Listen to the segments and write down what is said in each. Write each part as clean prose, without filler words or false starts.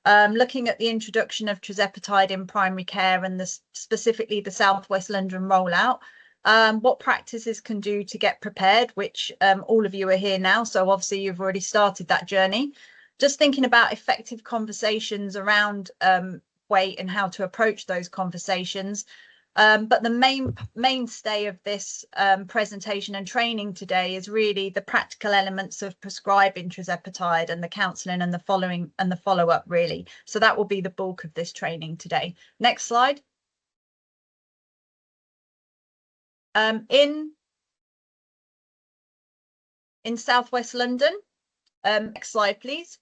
looking at the introduction of tirzepatide in primary care and specifically the South West London rollout, what practices can do to get prepared, which all of you are here now, so obviously you've already started that journey. Just thinking about effective conversations around weight and how to approach those conversations. But the mainstay of this presentation and training today is really the practical elements of prescribing tirzepatide and the counselling and the following and the follow-up, really. So that will be the bulk of this training today. Next slide. In South West London, next slide, please.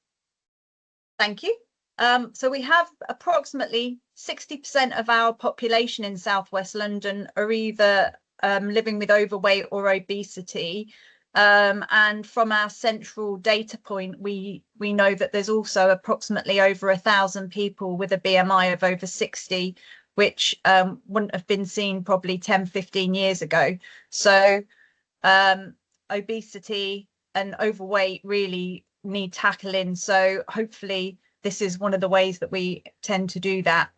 Thank you. So we have approximately 60% of our population in South West London are either living with overweight or obesity. And from our central data point, we know that there's also approximately over 1,000 people with a BMI of over 60, which wouldn't have been seen probably 10, 15 years ago. So obesity and overweight really need tackling. So hopefully this is one of the ways that we tend to do that.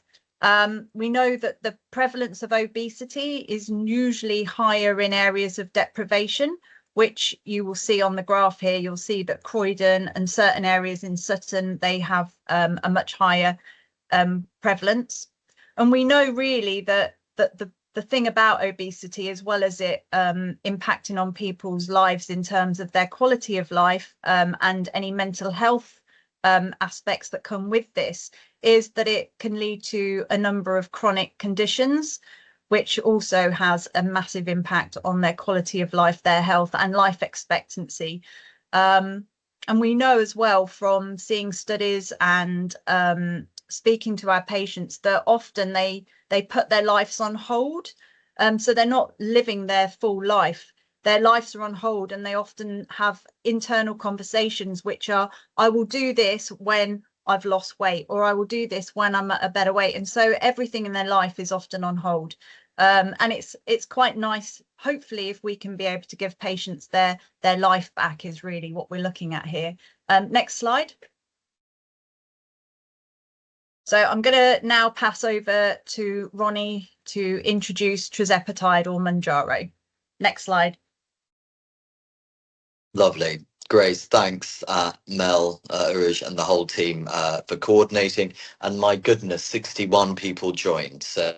We know that the prevalence of obesity is usually higher in areas of deprivation, which you will see on the graph here. You'll see that Croydon and certain areas in Sutton, they have a much higher prevalence. And we know really that the thing about obesity, as well as it impacting on people's lives in terms of their quality of life and any mental health aspects that come with this, is that it can lead to a number of chronic conditions, which also has a massive impact on their quality of life, their health and life expectancy. And we know as well from seeing studies and speaking to our patients that often they put their lives on hold. So they're not living their full life. Their lives are on hold, and they often have internal conversations which are, I will do this when I've lost weight, or I will do this when I'm at a better weight. And so everything in their life is often on hold. And it's quite nice, hopefully, if we can be able to give patients their life back, is really what we're looking at here. Next slide. So I'm going to now pass over to Ronnie to introduce Tirzepatide or Mounjaro. Next slide. Lovely. Grace, thanks, Mel, Uruj, and the whole team for coordinating. And my goodness, 61 people joined. So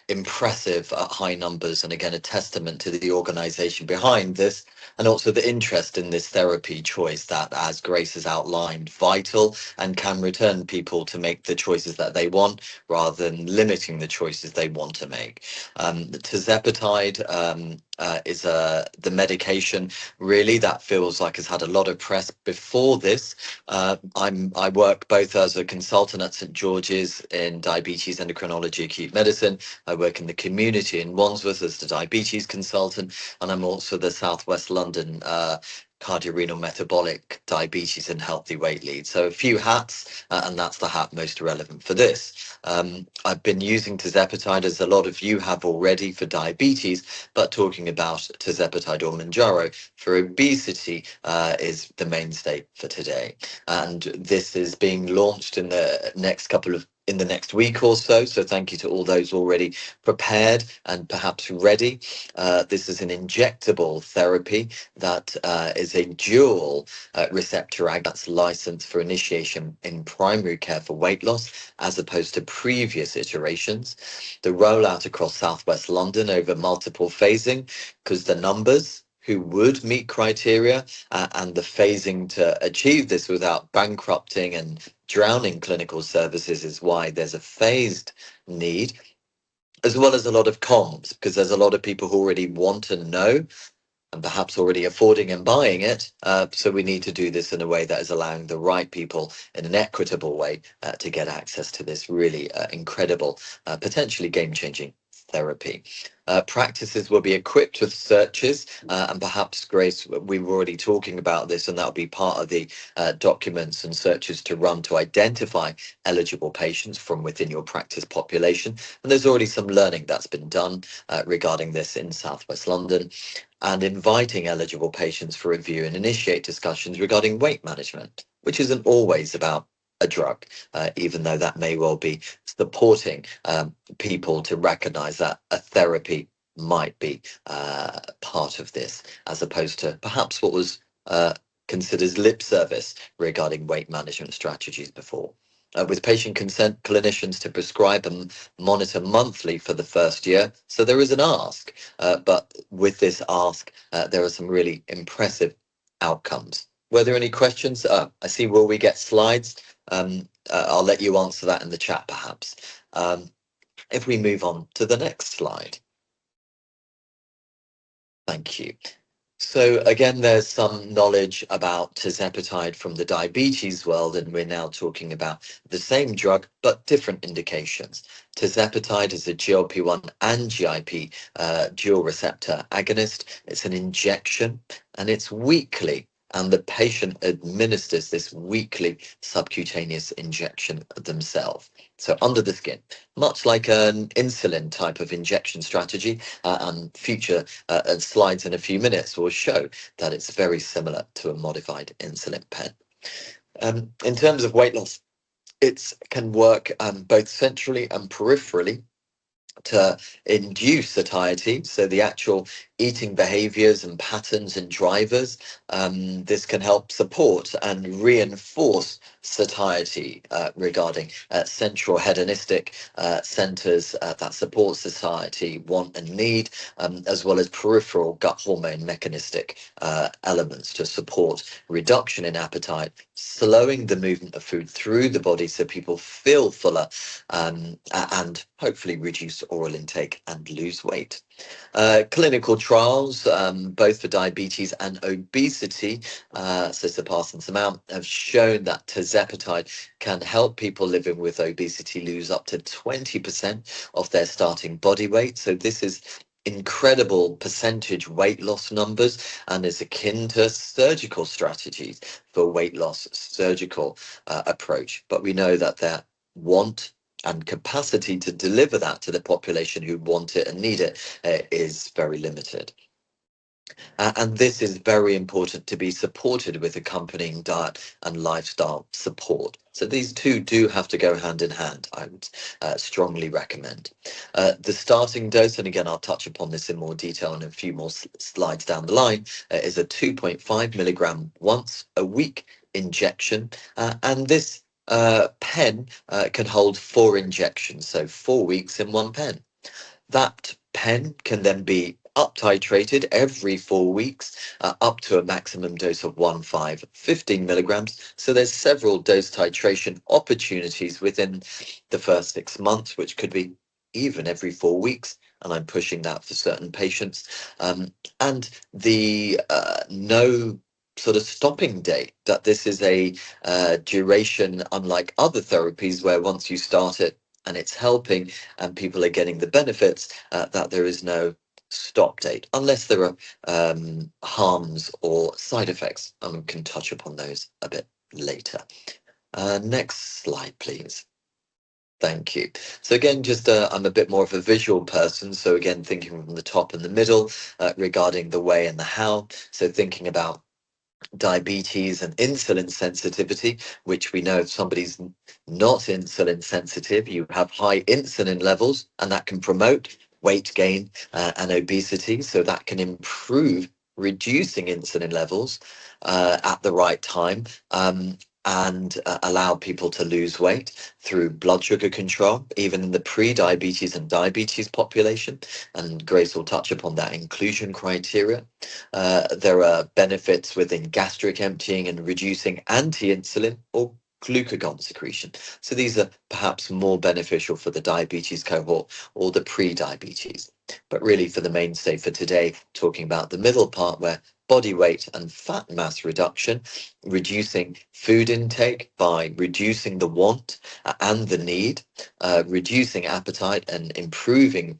impressive high numbers, and again a testament to the organization behind this, and also the interest in this therapy choice that, as Grace has outlined, vital and can return people to make the choices that they want rather than limiting the choices they want to make. The Tirzepatide is the medication really that feels like has had a lot of press before this. I work both as a consultant at St George's in diabetes endocrinology acute medicine. I work in the community in Wandsworth as the diabetes consultant, and I'm also the South West London cardiorenal metabolic diabetes and healthy weight lead. So a few hats, and that's the hat most relevant for this. I've been using Tirzepatide, as a lot of you have already, for diabetes, but talking about Tirzepatide or Mounjaro for obesity is the mainstay for today. And this is being launched in the next week or so. So thank you to all those already prepared and perhaps ready. This is an injectable therapy that is a dual receptor agonist that's licensed for initiation in primary care for weight loss, as opposed to previous iterations. The rollout across South West London over multiple phasing, because the numbers who would meet criteria and the phasing to achieve this without bankrupting and drowning clinical services is why there's a phased need, as well as a lot of comms, because there's a lot of people who already want to know and perhaps already affording and buying it. So we need to do this in a way that is allowing the right people in an equitable way to get access to this really incredible, potentially game-changing therapy. Practices will be equipped with searches, and perhaps, Grace, we were already talking about this, and that'll be part of the documents and searches to run to identify eligible patients from within your practice population. And there's already some learning that's been done regarding this in South West London, and inviting eligible patients for review and initiate discussions regarding weight management, which isn't always about a drug, even though that may well be supporting people to recognize that a therapy might be part of this, as opposed to perhaps what was considered lip service regarding weight management strategies before. With patient consent, clinicians to prescribe and monitor monthly for the first year. So there is an ask, but with this ask, there are some really impressive outcomes. Were there any questions? I see, will we get slides? I'll let you answer that in the chat, perhaps. If we move on to the next slide. Thank you. So again, there's some knowledge about tirzepatide from the diabetes world, and we're now talking about the same drug, but different indications. Tirzepatide is a GLP-1 and GIP dual receptor agonist. It's an injection and it's weekly. And the patient administers this weekly subcutaneous injection themselves. So under the skin, much like an insulin type of injection strategy, and future slides in a few minutes will show that it's very similar to a modified insulin pen. In terms of weight loss, it can work both centrally and peripherally to induce satiety, so the actual eating behaviors and patterns and drivers. This can help support and reinforce satiety regarding central hedonistic centers that support satiety, want and need, as well as peripheral gut hormone mechanistic elements to support reduction in appetite, slowing the movement of food through the body so people feel fuller, and hopefully reduce oral intake and lose weight. Clinical trials, both for diabetes and obesity, so surpass and surmount, have shown that tirzepatide can help people living with obesity lose up to 20% of their starting body weight. So this is incredible percentage weight loss numbers, and is akin to surgical strategies for weight loss surgical approach. But we know that their want and capacity to deliver that to the population who want it and need it is very limited. And this is very important to be supported with accompanying diet and lifestyle support. So these two do have to go hand in hand, I would strongly recommend. The starting dose, and again, I'll touch upon this in more detail in a few more slides down the line, is a 2.5 milligram once a week injection. And this pen can hold 4 injections, so 4 weeks in one pen. That pen can then be up titrated every 4 weeks up to a maximum dose of 15 milligrams. So there's several dose titration opportunities within the first 6 months, which could be even every 4 weeks. And I'm pushing that for certain patients. And the no sort of stopping date, that this is a duration unlike other therapies where once you start it and it's helping and people are getting the benefits, that there is no stop date unless there are harms or side effects, and we can touch upon those a bit later. Next slide, please. Thank you. So again, just I'm a bit more of a visual person. So again, thinking from the top and the middle regarding the way and the how. So thinking about diabetes and insulin sensitivity, which we know if somebody's not insulin sensitive, you have high insulin levels, and that can promote weight gain and obesity. So that can improve reducing insulin levels at the right time, and allow people to lose weight through blood sugar control, even in the pre-diabetes and diabetes population. And Grace will touch upon that inclusion criteria. There are benefits within gastric emptying and reducing anti-insulin or glucagon secretion. So these are perhaps more beneficial for the diabetes cohort or the pre-diabetes. But really for the mainstay for today, talking about the middle part where body weight and fat mass reduction, reducing food intake by reducing the want and the need, reducing appetite and improving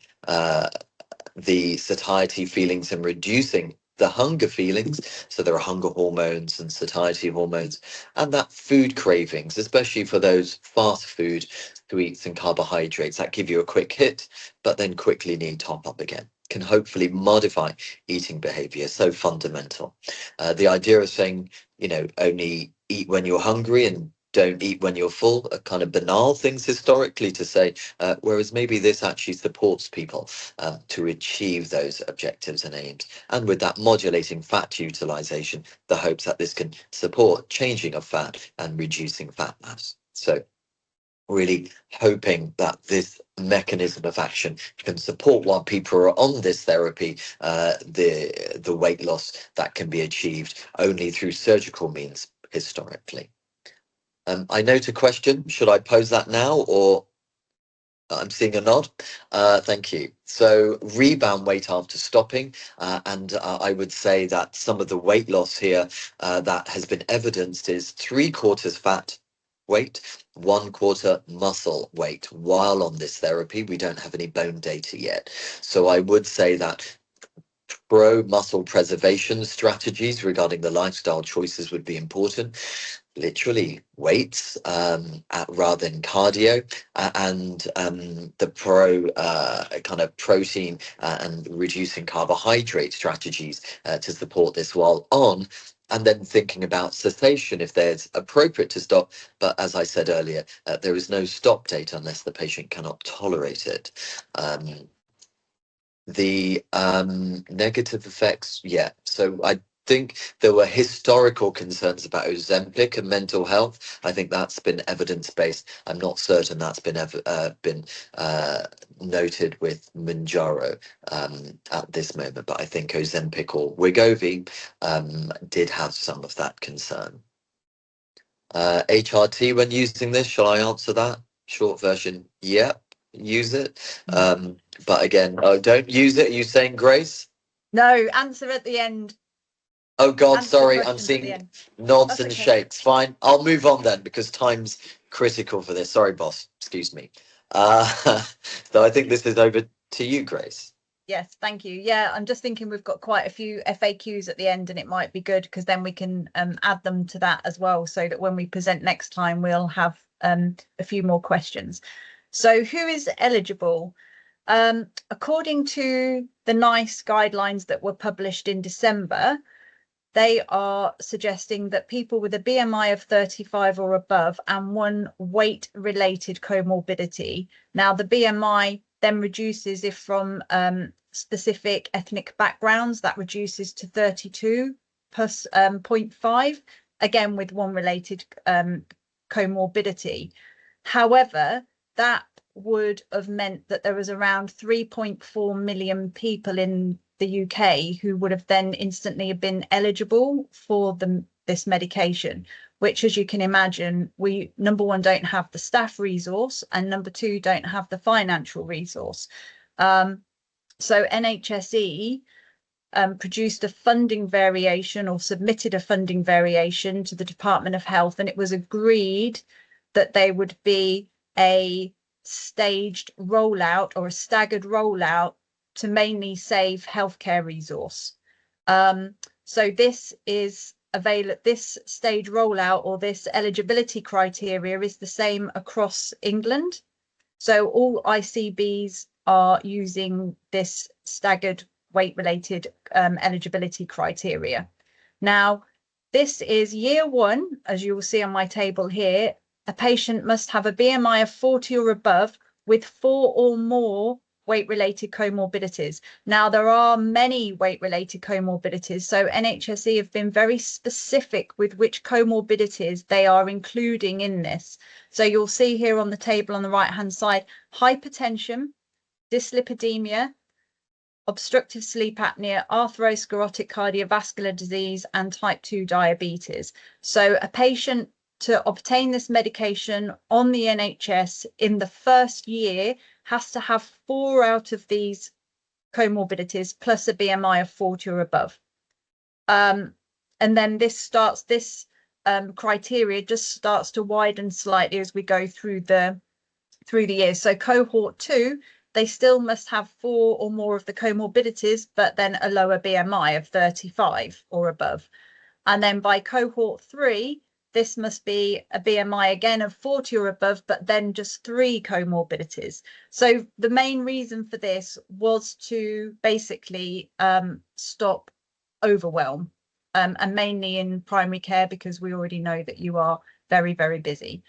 the satiety feelings and reducing the hunger feelings. So there are hunger hormones and satiety hormones, and that food cravings, especially for those fast food sweets and carbohydrates that give you a quick hit, but then quickly need top up again, can hopefully modify eating behavior. So fundamental. The idea of saying, only eat when you're hungry and don't eat when you're full are kind of banal things historically to say, whereas maybe this actually supports people to achieve those objectives and aims. And with that modulating fat utilization, the hopes that this can support changing of fat and reducing fat mass. So really hoping that this mechanism of action can support while people are on this therapy, the weight loss that can be achieved only through surgical means historically. I note a question. Should I pose that now, or I'm seeing a nod? Thank you. So rebound weight after stopping, and I would say that some of the weight loss here that has been evidenced is 3/4 fat weight, 1/4 muscle weight. While on this therapy, we don't have any bone data yet. So I would say that pro-muscle preservation strategies regarding the lifestyle choices would be important. Literally weights rather than cardio, and the kind of protein and reducing carbohydrate strategies to support this while on, and then thinking about cessation if there's appropriate to stop. But as I said earlier, there is no stop date unless the patient cannot tolerate it. The negative effects, yeah. So I think there were historical concerns about Ozempic and mental health. I think that's been evidence-based. I'm not certain that's been noted with mounjaro at this moment, but I think Ozempic or Wegovy did have some of that concern. HRT when using this, shall I answer that? Short version, yep, use it. But again, don't use it. Are you saying, Grace? No, answer at the end. Oh God, Answer sorry, I'm seeing nods That's and okay. shakes. Fine, I'll move on then because time's critical for this. Sorry, boss, excuse me. So I think this is over to you, Grace. Yes, thank you. Yeah, I'm just thinking we've got quite a few FAQs at the end, and it might be good because then we can add them to that as well, so that when we present next time, we'll have a few more questions. So who is eligible? According to the NICE guidelines that were published in December, they are suggesting that people with a BMI of 35 or above and one weight-related comorbidity. Now, the BMI then reduces if from specific ethnic backgrounds, that reduces to 32 plus 0.5, again with one related comorbidity. However, that would have meant that there was around 3.4 million people in the UK who would have then instantly been eligible for this medication, which, as you can imagine, we, number one, don't have the staff resource, and number two, don't have the financial resource. So NHSE produced a funding variation, or submitted a funding variation to the Department of Health, and it was agreed that there would be a staged rollout or a staggered rollout to mainly save healthcare resource. So this is available. This stage rollout or this eligibility criteria is the same across England. So all ICBs are using this staggered weight-related eligibility criteria. Now, this is year one, as you will see on my table here. A patient must have a BMI of 40 or above with 4 or more weight-related comorbidities. Now, there are many weight-related comorbidities, so NHSE have been very specific with which comorbidities they are including in this. So you'll see here on the table on the right-hand side, hypertension, dyslipidemia, obstructive sleep apnea, atherosclerotic cardiovascular disease, and type 2 diabetes. So a patient to obtain this medication on the NHS in the first year has to have 4 out of these comorbidities plus a BMI of 40 or above. And then this criteria just starts to widen slightly as we go through the years. So cohort 2, they still must have 4 or more of the comorbidities, but then a lower BMI of 35 or above. And then by cohort 3, this must be a BMI again of 40 or above, but then just 3 comorbidities. So the main reason for this was to basically stop overwhelm, and mainly in primary care, because we already know that you are very, very busy.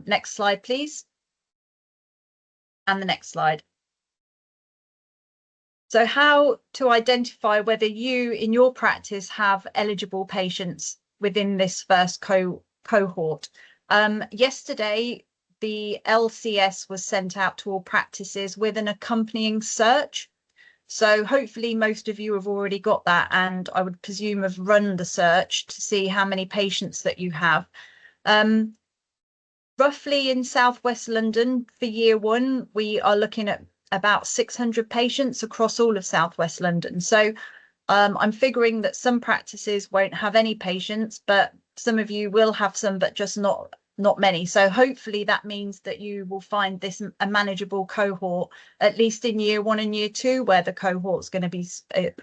Next slide, please. And the next slide. So how to identify whether you in your practice have eligible patients within this first cohort. Yesterday, the LCS was sent out to all practices with an accompanying search. So hopefully most of you have already got that, and I would presume have run the search to see how many patients that you have. Roughly in Southwest London for year one, we are looking at about 600 patients across all of Southwest London. So I'm figuring that some practices won't have any patients, but some of you will have some, but just not many. So hopefully that means that you will find this a manageable cohort, at least in year one and year two, where the cohort's going to be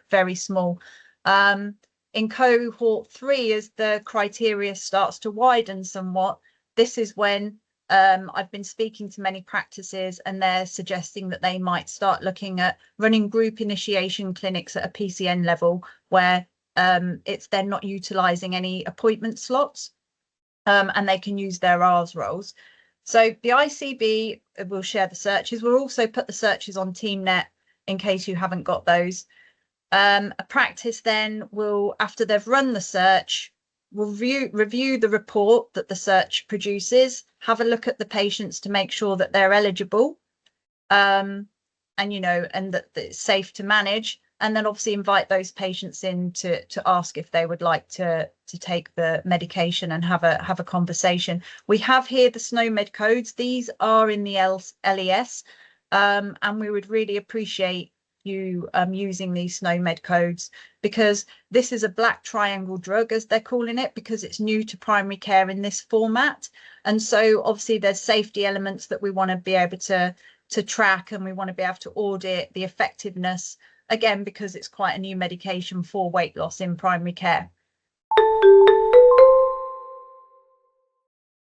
very small. In cohort 3, as the criteria starts to widen somewhat, this is when I've been speaking to many practices, and they're suggesting that they might start looking at running group initiation clinics at a PCN level, where they're not utilising any appointment slots, and they can use their R's roles. So the ICB will share the searches. We'll also put the searches on TeamNet in case you haven't got those. A practice then will, after they've run the search, will review the report that the search produces, have a look at the patients to make sure that they're eligible, and that it's safe to manage, and then obviously invite those patients in to ask if they would like to take the medication and have a conversation. We have here the SNOMED codes. These are in the LES, and we would really appreciate you using these SNOMED codes, because this is a black triangle drug, as they're calling it, because it's new to primary care in this format. And so obviously there's safety elements that we want to be able to track, and we want to be able to audit the effectiveness, again, because it's quite a new medication for weight loss in primary care.